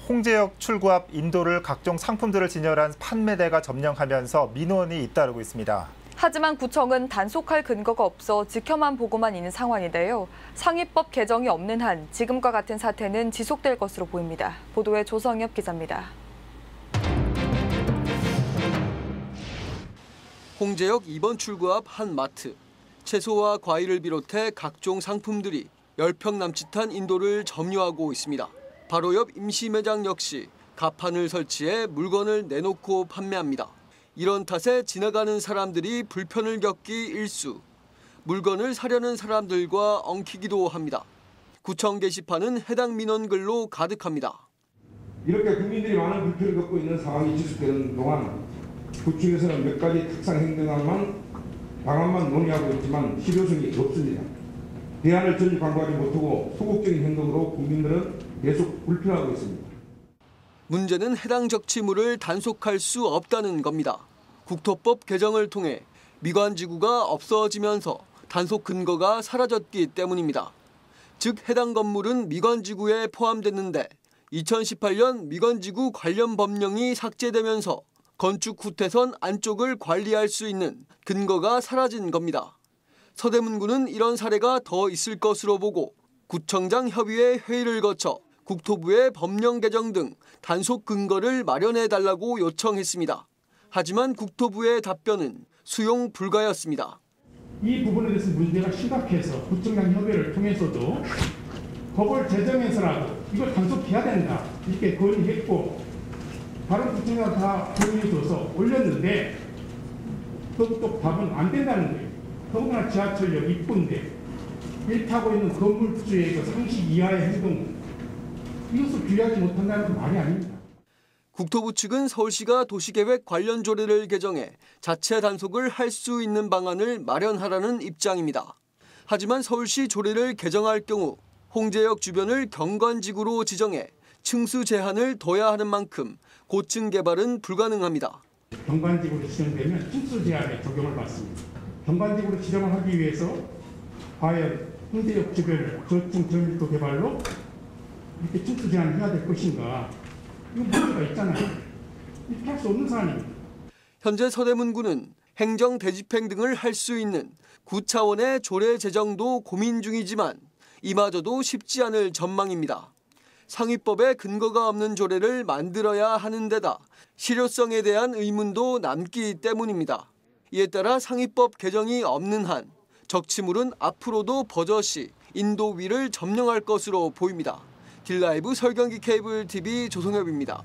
홍제역 출구 앞 인도를 각종 상품들을 진열한 판매대가 점령하면서 민원이 잇따르고 있습니다. 하지만 구청은 단속할 근거가 없어 지켜만 보고만 있는 상황인데요. 상위법 개정이 없는 한 지금과 같은 사태는 지속될 것으로 보입니다. 보도에 조성엽 기자입니다. 홍제역 2번 출구 앞 한 마트. 채소와 과일을 비롯해 각종 상품들이 10평 남짓한 인도를 점유하고 있습니다. 바로 옆 임시 매장 역시 가판을 설치해 물건을 내놓고 판매합니다. 이런 탓에 지나가는 사람들이 불편을 겪기 일쑤. 물건을 사려는 사람들과 엉키기도 합니다. 구청 게시판은 해당 민원글로 가득합니다. 이렇게 국민들이 많은 불편을 겪고 있는 상황이 지속되는 동안 구청에서는 몇 가지 특상 행정안만 방안만 논의하고 있지만 실효성이 없습니다. 대안을 전혀 강구하지 못하고 소극적인 행동으로 국민들은 계속 불편하고 있습니다. 문제는 해당 적치물을 단속할 수 없다는 겁니다. 국토법 개정을 통해 미관지구가 없어지면서 단속 근거가 사라졌기 때문입니다. 즉 해당 건물은 미관지구에 포함됐는데 2018년 미관지구 관련 법령이 삭제되면서 건축 후퇴선 안쪽을 관리할 수 있는 근거가 사라진 겁니다. 서대문구는 이런 사례가 더 있을 것으로 보고 구청장 협의회 회의를 거쳐 국토부에 법령 개정 등 단속 근거를 마련해달라고 요청했습니다. 하지만 국토부의 답변은 수용 불가였습니다. 이 부분에 대해서 문제가 심각해서 구청장 협의를 통해서도 법을 제정해서라도 이걸 단속해야 된다 이렇게 건의했고 다른 구청장 다 동의해줘서 올렸는데 또 답은 안 된다는 거예요. 더구나 지하철역 입구인데 이렇게 하고 있는 건물주의 그 상식 이하의 행동 이것을 규율하지 못한다는 건 말이 아닙니다. 국토부 측은 서울시가 도시계획 관련 조례를 개정해 자체 단속을 할 수 있는 방안을 마련하라는 입장입니다. 하지만 서울시 조례를 개정할 경우 홍제역 주변을 경관지구로 지정해 층수 제한을 둬야 하는 만큼 고층 개발은 불가능합니다. 경관지구로 지정되면 층수 제한에 적용을 받습니다. 경관지구로 지정을 하기 위해서 과연 홍제역 주변을 저층 저밀도 개발로 이렇게 층수 제한을 해야 될 것인가? 이거 문제가 있잖아요. 이렇게 할 수 없는 사안입니다. 현재 서대문구는 행정 대집행 등을 할 수 있는 9차원의 조례 제정도 고민 중이지만 이마저도 쉽지 않을 전망입니다. 상위법에 근거가 없는 조례를 만들어야 하는 데다 실효성에 대한 의문도 남기 때문입니다. 이에 따라 상위법 개정이 없는 한 적치물은 앞으로도 버젓이 인도 위를 점령할 것으로 보입니다. 딜라이브 설경기 케이블 TV 조성엽입니다.